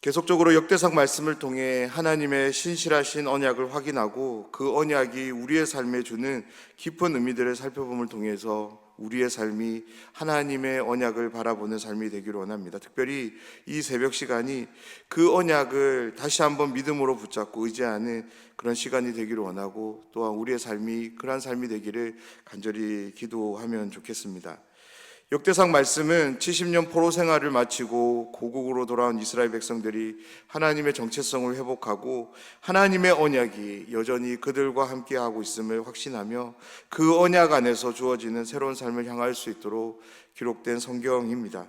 계속적으로 역대상 말씀을 통해 하나님의 신실하신 언약을 확인하고 그 언약이 우리의 삶에 주는 깊은 의미들을 살펴봄을 통해서 우리의 삶이 하나님의 언약을 바라보는 삶이 되기를 원합니다. 특별히 이 새벽 시간이 그 언약을 다시 한번 믿음으로 붙잡고 의지하는 그런 시간이 되기를 원하고, 또한 우리의 삶이 그러한 삶이 되기를 간절히 기도하면 좋겠습니다. 역대상 말씀은 70년 포로 생활을 마치고 고국으로 돌아온 이스라엘 백성들이 하나님의 정체성을 회복하고 하나님의 언약이 여전히 그들과 함께하고 있음을 확신하며 그 언약 안에서 주어지는 새로운 삶을 향할 수 있도록 기록된 성경입니다.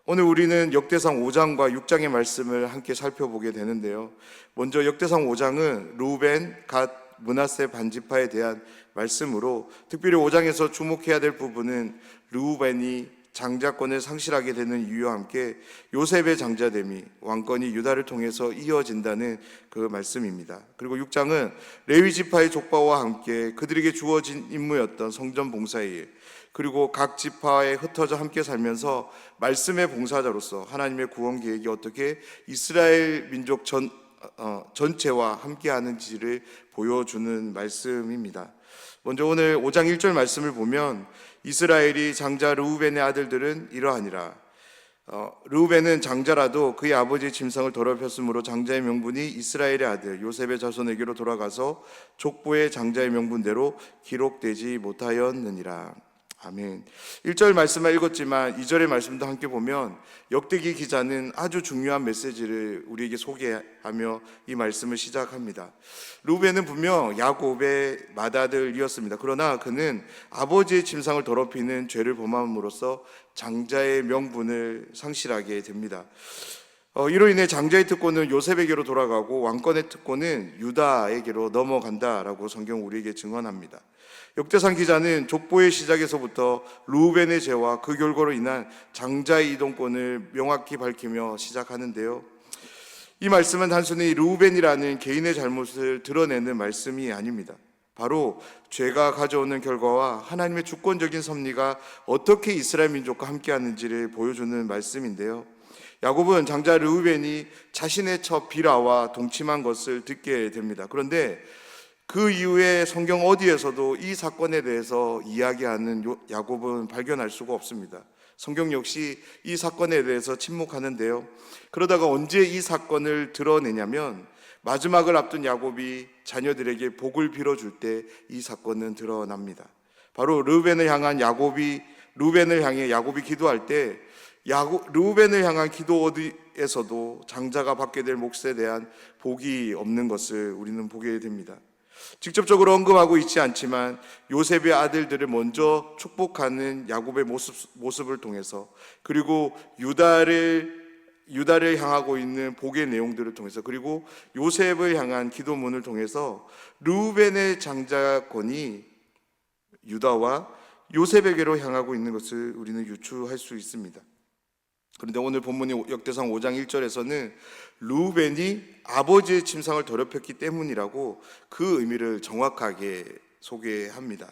오늘 우리는 역대상 5장과 6장의 말씀을 함께 살펴보게 되는데요. 먼저 역대상 5장은 루벤, 갓, 므낫세 반지파에 대한 말씀으로, 특별히 5장에서 주목해야 될 부분은 르우벤이 장자권을 상실하게 되는 이유와 함께 요셉의 장자됨이 왕권이 유다를 통해서 이어진다는 그 말씀입니다. 그리고 6장은 레위 지파의 족보와 함께 그들에게 주어진 임무였던 성전 봉사의 일, 그리고 각 지파에 흩어져 함께 살면서 말씀의 봉사자로서 하나님의 구원 계획이 어떻게 이스라엘 민족 전체와 함께 하는지를 보여주는 말씀입니다. 먼저 오늘 5장 1절 말씀을 보면 이스라엘이 장자 르우벤의 아들들은 이러하니라. 르우벤은 장자라도 그의 아버지의 짐승을 더럽혔으므로 장자의 명분이 이스라엘의 아들 요셉의 자손에게로 돌아가서 족보의 장자의 명분대로 기록되지 못하였느니라. 아멘. 1절 말씀만 읽었지만 2절의 말씀도 함께 보면 역대기 기자는 아주 중요한 메시지를 우리에게 소개하며 이 말씀을 시작합니다. 르우벤은 분명 야곱의 맏아들이었습니다. 그러나 그는 아버지의 침상을 더럽히는 죄를 범함으로써 장자의 명분을 상실하게 됩니다. 이로 인해 장자의 특권은 요셉에게로 돌아가고 왕권의 특권은 유다에게로 넘어간다라고 성경 우리에게 증언합니다. 역대상 기자는 족보의 시작에서부터 르우벤의 죄와 그 결과로 인한 장자의 이동권을 명확히 밝히며 시작하는데요. 이 말씀은 단순히 르우벤이라는 개인의 잘못을 드러내는 말씀이 아닙니다. 바로 죄가 가져오는 결과와 하나님의 주권적인 섭리가 어떻게 이스라엘 민족과 함께하는지를 보여주는 말씀인데요. 야곱은 장자 르우벤이 자신의 첫 비라와 동침한 것을 듣게 됩니다. 그런데 그 이후에 성경 어디에서도 이 사건에 대해서 이야기하는 야곱은 발견할 수가 없습니다. 성경 역시 이 사건에 대해서 침묵하는데요. 그러다가 언제 이 사건을 드러내냐면 마지막을 앞둔 야곱이 자녀들에게 복을 빌어줄 때 이 사건은 드러납니다. 바로 르우벤을 향해 야곱이 기도할 때 르우벤을 향한 기도 어디에서도 장자가 받게 될 몫에 대한 복이 없는 것을 우리는 보게 됩니다. 직접적으로 언급하고 있지 않지만 요셉의 아들들을 먼저 축복하는 야곱의 모습을 통해서, 그리고 유다를 향하고 있는 복의 내용들을 통해서, 그리고 요셉을 향한 기도문을 통해서 르우벤의 장자권이 유다와 요셉에게로 향하고 있는 것을 우리는 유추할 수 있습니다. 그런데 오늘 본문이 역대상 5장 1절에서는 르우벤이 아버지의 침상을 더럽혔기 때문이라고 그 의미를 정확하게 소개합니다.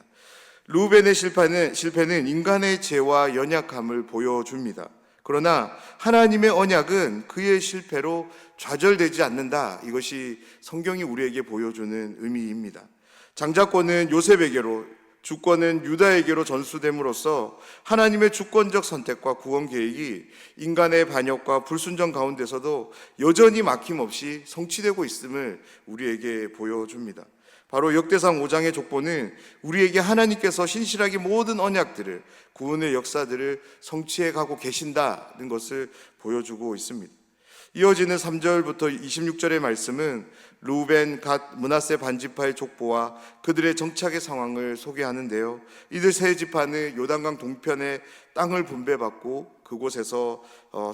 르우벤의 실패는 인간의 죄와 연약함을 보여줍니다. 그러나 하나님의 언약은 그의 실패로 좌절되지 않는다. 이것이 성경이 우리에게 보여주는 의미입니다. 장자권은 요셉에게로, 주권은 유다에게로 전수됨으로써 하나님의 주권적 선택과 구원 계획이 인간의 반역과 불순종 가운데서도 여전히 막힘없이 성취되고 있음을 우리에게 보여줍니다. 바로 역대상 5장의 족보는 우리에게 하나님께서 신실하게 모든 언약들을, 구원의 역사들을 성취해 가고 계신다는 것을 보여주고 있습니다. 이어지는 3절부터 26절의 말씀은 르우벤, 갓, 므낫세 반지파의 족보와 그들의 정착의 상황을 소개하는데요. 이들 세 지파는 요단강 동편의 땅을 분배받고 그곳에서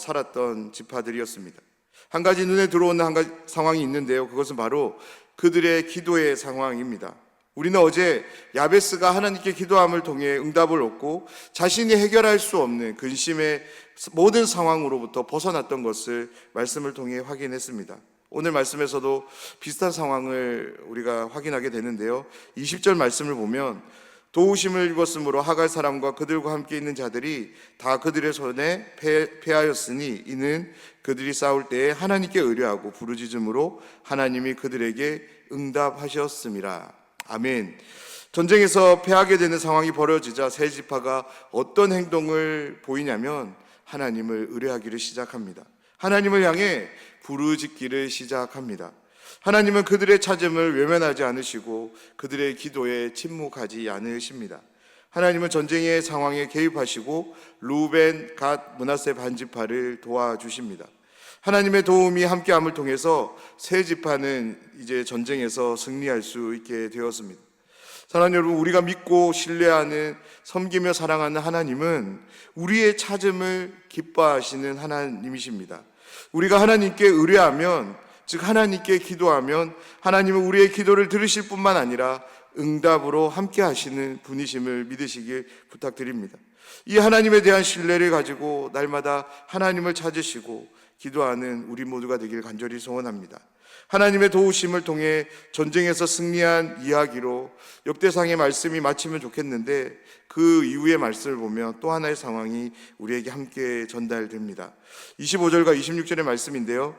살았던 지파들이었습니다. 한 가지 눈에 들어오는 상황이 있는데요. 그것은 바로 그들의 기도의 상황입니다. 우리는 어제 야베스가 하나님께 기도함을 통해 응답을 얻고 자신이 해결할 수 없는 근심의 모든 상황으로부터 벗어났던 것을 말씀을 통해 확인했습니다. 오늘 말씀에서도 비슷한 상황을 우리가 확인하게 되는데요. 20절 말씀을 보면 도우심을 입었으므로 하갈 사람과 그들과 함께 있는 자들이 다 그들의 손에 패하였으니 이는 그들이 싸울 때에 하나님께 의뢰하고 부르짖음으로 하나님이 그들에게 응답하셨음이라. 아멘. 전쟁에서 패하게 되는 상황이 벌어지자 세 지파가 어떤 행동을 보이냐면 하나님을 의뢰하기를 시작합니다. 하나님을 향해 부르짖기를 시작합니다. 하나님은 그들의 찾음을 외면하지 않으시고 그들의 기도에 침묵하지 않으십니다. 하나님은 전쟁의 상황에 개입하시고 루벤, 갓, 므낫세 반지파를 도와주십니다. 하나님의 도움이 함께함을 통해서 세 지파는 이제 전쟁에서 승리할 수 있게 되었습니다. 사랑하는 여러분, 우리가 믿고 신뢰하는, 섬기며 사랑하는 하나님은 우리의 찾음을 기뻐하시는 하나님이십니다. 우리가 하나님께 의뢰하면, 즉 하나님께 기도하면 하나님은 우리의 기도를 들으실 뿐만 아니라 응답으로 함께 하시는 분이심을 믿으시길 부탁드립니다. 이 하나님에 대한 신뢰를 가지고 날마다 하나님을 찾으시고 기도하는 우리 모두가 되길 간절히 소원합니다. 하나님의 도우심을 통해 전쟁에서 승리한 이야기로 역대상의 말씀이 마치면 좋겠는데 그 이후의 말씀을 보면 또 하나의 상황이 우리에게 함께 전달됩니다. 25절과 26절의 말씀인데요,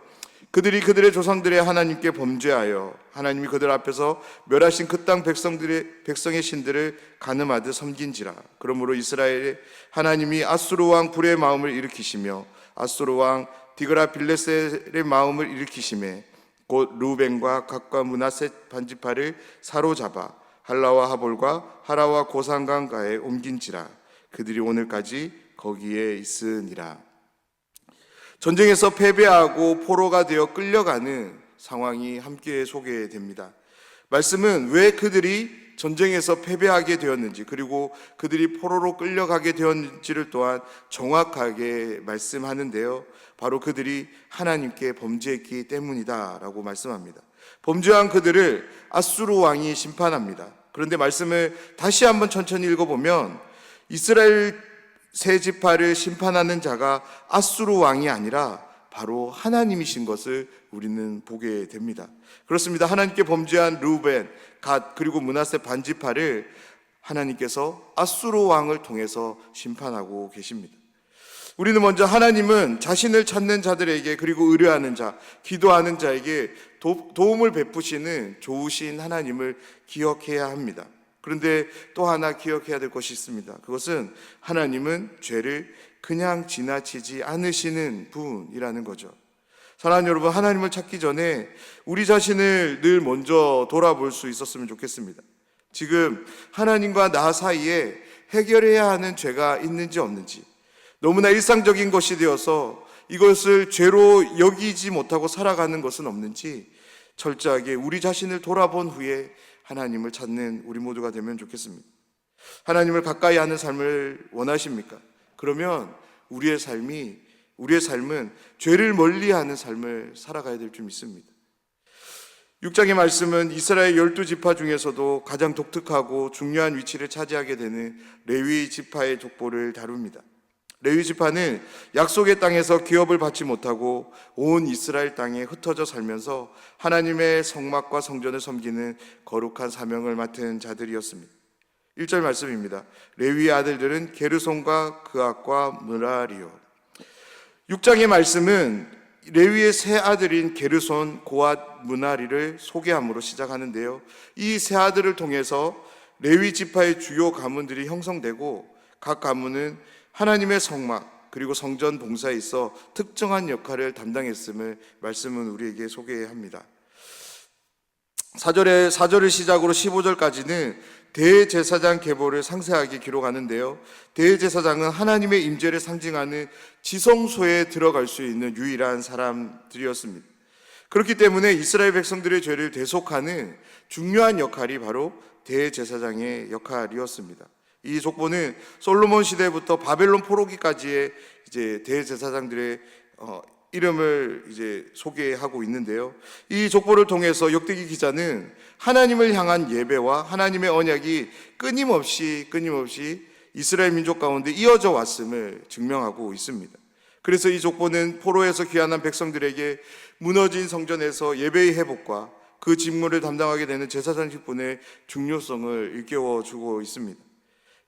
그들이 그들의 조상들의 하나님께 범죄하여 하나님이 그들 앞에서 멸하신 그 땅 백성의 신들을 간음하듯 섬긴지라. 그러므로 이스라엘의 하나님이 아수르 왕 불의 마음을 일으키시며 아수르 왕 디그라빌레셀의 마음을 일으키시매 곧 루벤과 gad과 므낫세 반지파를 사로잡아 할라와 하볼과 하라와 고산강가에 옮긴지라. 그들이 오늘까지 거기에 있으니라. 전쟁에서 패배하고 포로가 되어 끌려가는 상황이 함께 소개됩니다. 말씀은 왜 그들이 전쟁에서 패배하게 되었는지, 그리고 그들이 포로로 끌려가게 되었는지를 또한 정확하게 말씀하는데요, 바로 그들이 하나님께 범죄했기 때문이다 라고 말씀합니다. 범죄한 그들을 아수르 왕이 심판합니다. 그런데 말씀을 다시 한번 천천히 읽어보면 이스라엘 세 지파를 심판하는 자가 아수르 왕이 아니라 바로 하나님이신 것을 우리는 보게 됩니다. 그렇습니다. 하나님께 범죄한 루벤, 갓, 그리고 므낫세 반지파를 하나님께서 아수르 왕을 통해서 심판하고 계십니다. 우리는 먼저 하나님은 자신을 찾는 자들에게, 그리고 의뢰하는 자, 기도하는 자에게 도움을 베푸시는 좋으신 하나님을 기억해야 합니다. 그런데 또 하나 기억해야 될 것이 있습니다. 그것은 하나님은 죄를 그냥 지나치지 않으시는 분이라는 거죠. 사랑하는 여러분, 하나님을 찾기 전에 우리 자신을 늘 먼저 돌아볼 수 있었으면 좋겠습니다. 지금 하나님과 나 사이에 해결해야 하는 죄가 있는지 없는지, 너무나 일상적인 것이 되어서 이것을 죄로 여기지 못하고 살아가는 것은 없는지 철저하게 우리 자신을 돌아본 후에 하나님을 찾는 우리 모두가 되면 좋겠습니다. 하나님을 가까이 하는 삶을 원하십니까? 그러면 우리의 삶은 죄를 멀리하는 삶을 살아가야 될 줄 믿습니다. 6장의 말씀은 이스라엘 12지파 중에서도 가장 독특하고 중요한 위치를 차지하게 되는 레위 지파의 족보를 다룹니다. 레위 지파는 약속의 땅에서 기업을 받지 못하고 온 이스라엘 땅에 흩어져 살면서 하나님의 성막과 성전을 섬기는 거룩한 사명을 맡은 자들이었습니다. 1절 말씀입니다. 레위의 아들들은 게르손과 그앗과 므라리요. 6장의 말씀은 레위의 세 아들인 게르손, 고앗, 므나리를 소개함으로 시작하는데요, 이 세 아들을 통해서 레위 지파의 주요 가문들이 형성되고 각 가문은 하나님의 성막 그리고 성전 봉사에 있어 특정한 역할을 담당했음을 말씀은 우리에게 소개합니다. 4절을 시작으로 15절까지는 대제사장 계보를 상세하게 기록하는데요, 대제사장은 하나님의 임재를 상징하는 지성소에 들어갈 수 있는 유일한 사람들이었습니다. 그렇기 때문에 이스라엘 백성들의 죄를 대속하는 중요한 역할이 바로 대제사장의 역할이었습니다. 이 족보는 솔로몬 시대부터 바벨론 포로기까지의 이제 대제사장들의 이름을 이제 소개하고 있는데요, 이 족보를 통해서 역대기 기자는 하나님을 향한 예배와 하나님의 언약이 끊임없이 이스라엘 민족 가운데 이어져 왔음을 증명하고 있습니다. 그래서 이 족보는 포로에서 귀환한 백성들에게 무너진 성전에서 예배의 회복과 그 직무를 담당하게 되는 제사장직분의 중요성을 일깨워주고 있습니다.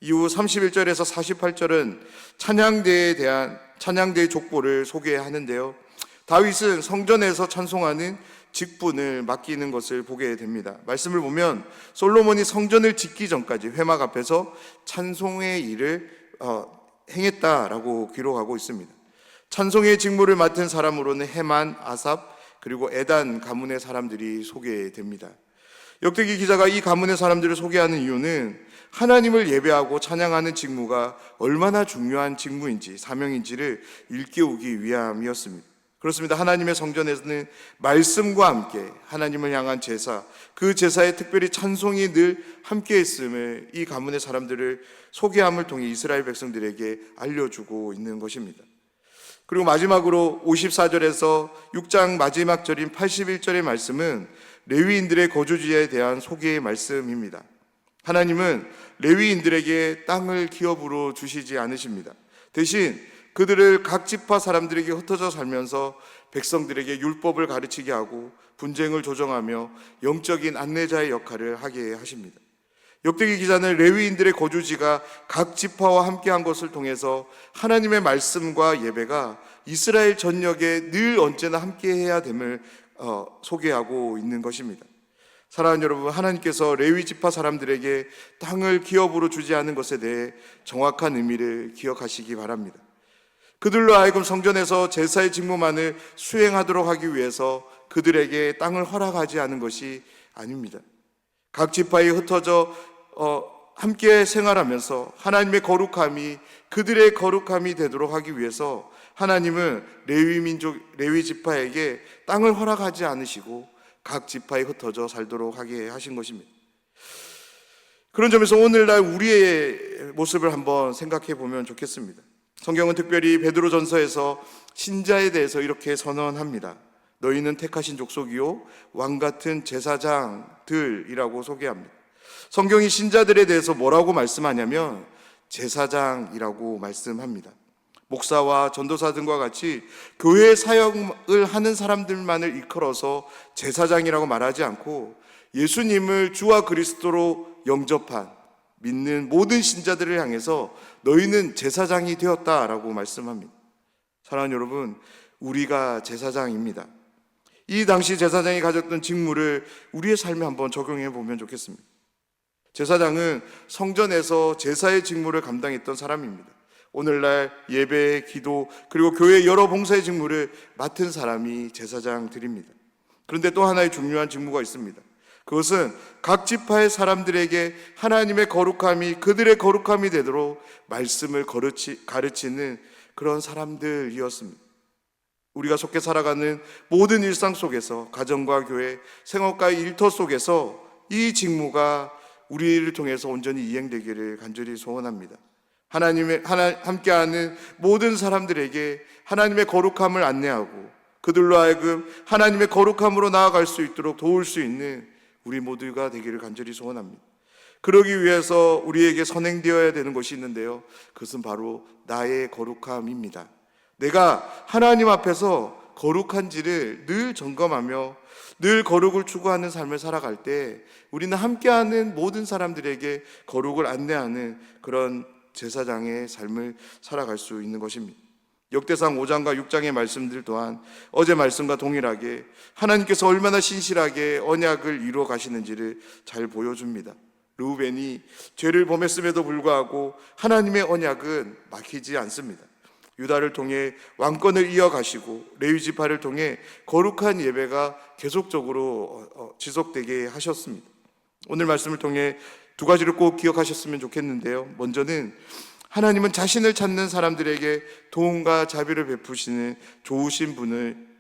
이후 31절에서 48절은 찬양대에 대한 찬양대의 족보를 소개하는데요. 다윗은 성전에서 찬송하는 직분을 맡기는 것을 보게 됩니다. 말씀을 보면 솔로몬이 성전을 짓기 전까지 회막 앞에서 찬송의 일을 행했다라고 기록하고 있습니다. 찬송의 직무를 맡은 사람으로는 헤만, 아삽, 그리고 에단 가문의 사람들이 소개됩니다. 역대기 기자가 이 가문의 사람들을 소개하는 이유는 하나님을 예배하고 찬양하는 직무가 얼마나 중요한 직무인지, 사명인지를 일깨우기 위함이었습니다. 그렇습니다. 하나님의 성전에서는 말씀과 함께 하나님을 향한 제사, 그 제사에 특별히 찬송이 늘 함께 있음을 이 가문의 사람들을 소개함을 통해 이스라엘 백성들에게 알려주고 있는 것입니다. 그리고 마지막으로 54절에서 6장 마지막 절인 81절의 말씀은 레위인들의 거주지에 대한 소개의 말씀입니다. 하나님은 레위인들에게 땅을 기업으로 주시지 않으십니다. 대신 그들을 각 지파 사람들에게 흩어져 살면서 백성들에게 율법을 가르치게 하고 분쟁을 조정하며 영적인 안내자의 역할을 하게 하십니다. 역대기 기자는 레위인들의 거주지가 각 지파와 함께한 것을 통해서 하나님의 말씀과 예배가 이스라엘 전역에 늘 언제나 함께해야 됨을 소개하고 있는 것입니다. 사랑하는 여러분, 하나님께서 레위 지파 사람들에게 땅을 기업으로 주지 않은 것에 대해 정확한 의미를 기억하시기 바랍니다. 그들로 하여금 성전에서 제사의 직무만을 수행하도록 하기 위해서 그들에게 땅을 허락하지 않은 것이 아닙니다. 각 지파에 흩어져 함께 생활하면서 하나님의 거룩함이 그들의 거룩함이 되도록 하기 위해서 하나님은 레위 지파에게 땅을 허락하지 않으시고 각 지파에 흩어져 살도록 하게 하신 것입니다. 그런 점에서 오늘날 우리의 모습을 한번 생각해 보면 좋겠습니다. 성경은 특별히 베드로전서에서 신자에 대해서 이렇게 선언합니다. 너희는 택하신 족속이요 왕 같은 제사장들이라고 소개합니다. 성경이 신자들에 대해서 뭐라고 말씀하냐면 제사장이라고 말씀합니다. 목사와 전도사 등과 같이 교회 사역을 하는 사람들만을 일컬어서 제사장이라고 말하지 않고 예수님을 주와 그리스도로 영접한 믿는 모든 신자들을 향해서 너희는 제사장이 되었다라고 말씀합니다. 사랑하는 여러분, 우리가 제사장입니다. 이 당시 제사장이 가졌던 직무를 우리의 삶에 한번 적용해 보면 좋겠습니다. 제사장은 성전에서 제사의 직무를 감당했던 사람입니다. 오늘날 예배, 기도, 그리고 교회 여러 봉사의 직무를 맡은 사람이 제사장들입니다. 그런데 또 하나의 중요한 직무가 있습니다. 그것은 각 지파의 사람들에게 하나님의 거룩함이 그들의 거룩함이 되도록 말씀을 가르치는 그런 사람들이었습니다. 우리가 속해 살아가는 모든 일상 속에서 가정과 교회, 생업과의 일터 속에서 이 직무가 우리를 통해서 온전히 이행되기를 간절히 소원합니다. 함께하는 모든 사람들에게 하나님의 거룩함을 안내하고 그들로 하여금 하나님의 거룩함으로 나아갈 수 있도록 도울 수 있는 우리 모두가 되기를 간절히 소원합니다. 그러기 위해서 우리에게 선행되어야 되는 것이 있는데요, 그것은 바로 나의 거룩함입니다. 내가 하나님 앞에서 거룩한지를 늘 점검하며 늘 거룩을 추구하는 삶을 살아갈 때 우리는 함께하는 모든 사람들에게 거룩을 안내하는 그런 제사장의 삶을 살아갈 수 있는 것입니다. 역대상 5장과 6장의 말씀들 또한 어제 말씀과 동일하게 하나님께서 얼마나 신실하게 언약을 이루어 가시는지를 잘 보여줍니다. 르우벤이 죄를 범했음에도 불구하고 하나님의 언약은 막히지 않습니다. 유다를 통해 왕권을 이어가시고 레위 지파를 통해 거룩한 예배가 계속적으로 지속되게 하셨습니다. 오늘 말씀을 통해 두 가지를 꼭 기억하셨으면 좋겠는데요. 먼저는 하나님은 자신을 찾는 사람들에게 도움과 자비를 베푸시는 좋으신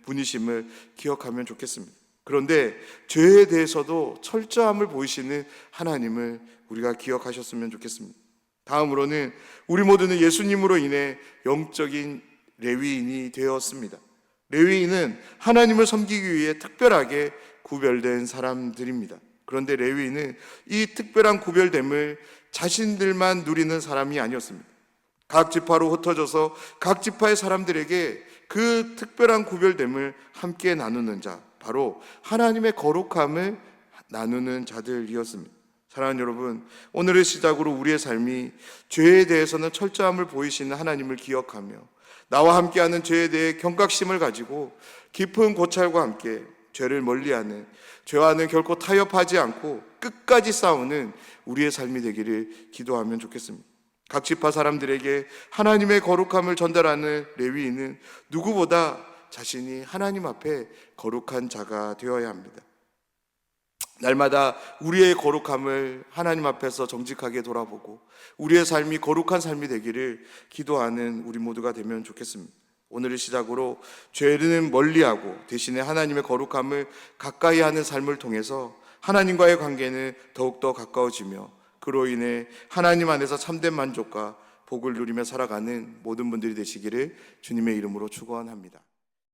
분이심을 기억하면 좋겠습니다. 그런데 죄에 대해서도 철저함을 보이시는 하나님을 우리가 기억하셨으면 좋겠습니다. 다음으로는 우리 모두는 예수님으로 인해 영적인 레위인이 되었습니다. 레위인은 하나님을 섬기기 위해 특별하게 구별된 사람들입니다. 그런데 레위인은 이 특별한 구별됨을 자신들만 누리는 사람이 아니었습니다. 각 지파로 흩어져서 각 지파의 사람들에게 그 특별한 구별됨을 함께 나누는 자, 바로 하나님의 거룩함을 나누는 자들이었습니다. 사랑하는 여러분, 오늘을 시작으로 우리의 삶이 죄에 대해서는 철저함을 보이시는 하나님을 기억하며 나와 함께하는 죄에 대해 경각심을 가지고 깊은 고찰과 함께 죄를 멀리하는, 죄와는 결코 타협하지 않고 끝까지 싸우는 우리의 삶이 되기를 기도하면 좋겠습니다. 각 지파 사람들에게 하나님의 거룩함을 전달하는 레위인은 누구보다 자신이 하나님 앞에 거룩한 자가 되어야 합니다. 날마다 우리의 거룩함을 하나님 앞에서 정직하게 돌아보고 우리의 삶이 거룩한 삶이 되기를 기도하는 우리 모두가 되면 좋겠습니다. 오늘을 시작으로 죄는 멀리하고 대신에 하나님의 거룩함을 가까이 하는 삶을 통해서 하나님과의 관계는 더욱더 가까워지며 그로 인해 하나님 안에서 참된 만족과 복을 누리며 살아가는 모든 분들이 되시기를 주님의 이름으로 축원합니다.